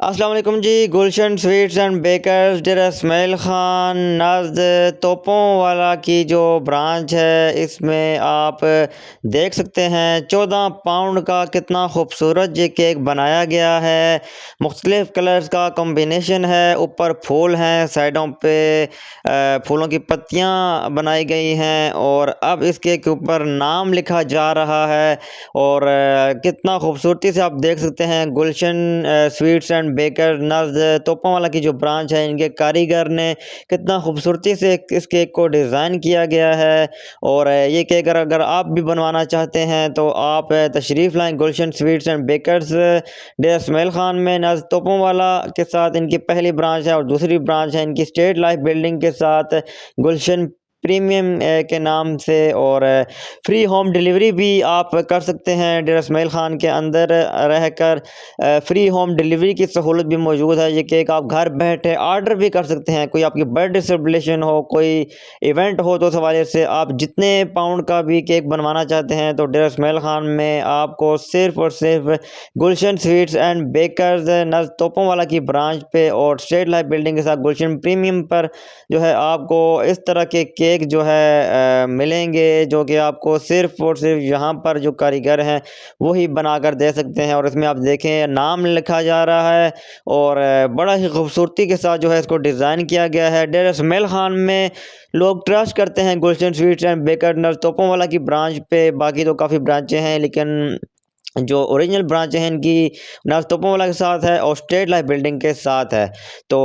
अस्सलाम वालेकुम जी। गुलशन sweets and bakers डेरा इस्माइल ख़ान नज़द तोपों वाला की जो ब्रांच है, इसमें आप देख सकते हैं 14 पाउंड का कितना खूबसूरत ये केक बनाया गया है। मुख्तलिफ़ कलर्स का कॉम्बिनेशन है, ऊपर फूल हैं, साइडों पे फूलों की पत्तियां बनाई गई हैं और अब इस केक के ऊपर नाम लिखा जा रहा है। और कितना खूबसूरती से आप देख सकते हैं गुलशन स्वीट्स एंड बेकर नज़द तोपों वाला की जो ब्रांच है, इनके कारीगर ने कितना खूबसूरती से इस केक को डिज़ाइन किया गया है। और ये केक अगर आप भी बनवाना चाहते हैं तो आप तशरीफ़ लाएँ गुलशन स्वीट्स एंड बेकर्स डेरा इस्माइल ख़ान में नज़द तोपों वाला के साथ। इनकी पहली ब्रांच है और दूसरी ब्रांच है इनकी स्टेट लाइफ बिल्डिंग के साथ गुलशन प्रीमियम के नाम से। और फ्री होम डिलीवरी भी आप कर सकते हैं डेरा इस्माइल ख़ान के अंदर रहकर। फ्री होम डिलीवरी की सहूलत भी मौजूद है। ये केक आप घर बैठे ऑर्डर भी कर सकते हैं। कोई आपकी बर्थडे सेलिब्रेशन हो, कोई इवेंट हो, तो उस हवाले से आप जितने पाउंड का भी केक बनवाना चाहते हैं तो डेरा इस्माइल ख़ान में आपको सिर्फ़ और सिर्फ गुलशन स्वीट्स एंड बेकर्स नज़द तोपों वाला की ब्रांच पे और स्टेट लाइफ बिल्डिंग के साथ गुलशन प्रीमियम पर जो है आपको इस तरह के केक जो है मिलेंगे, जो कि आपको सिर्फ़ और सिर्फ यहाँ पर जो कारीगर हैं वही बनाकर दे सकते हैं। और इसमें आप देखें नाम लिखा जा रहा है और बड़ा ही खूबसूरती के साथ जो है इसको डिज़ाइन किया गया है। डेरा इस्माइल ख़ान में लोग ट्रस्ट करते हैं गुलशन स्वीट्स एंड बेकर नज़द तोपों वाला की ब्रांच पे। बाकी तो काफ़ी ब्रांचें हैं, लेकिन जो ओरिजिनल ब्रांच है इनकी नज़द तोपों वाला के साथ है और स्टेट लाइफ बिल्डिंग के साथ है। तो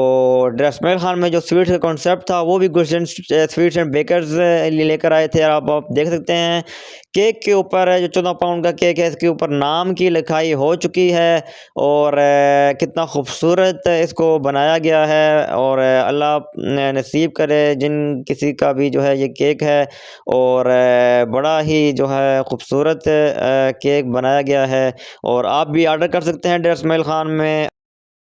डेरा इस्माइल ख़ान में जो स्वीट्स का कॉन्सेप्ट था वो भी गुलशन स्वीट्स एंड बेकर्स लेकर आए थे। और आप देख सकते हैं केक के ऊपर जो 14 पाउंड का केक है, इसके ऊपर नाम की लिखाई हो चुकी है और कितना खूबसूरत इसको बनाया गया है। और अल्लाह नसीब करे जिन किसी का भी जो है ये केक है। और बड़ा ही जो है खूबसूरत केक बनाया गया है और आप भी ऑर्डर कर सकते हैं डेरा इस्माइल ख़ान में।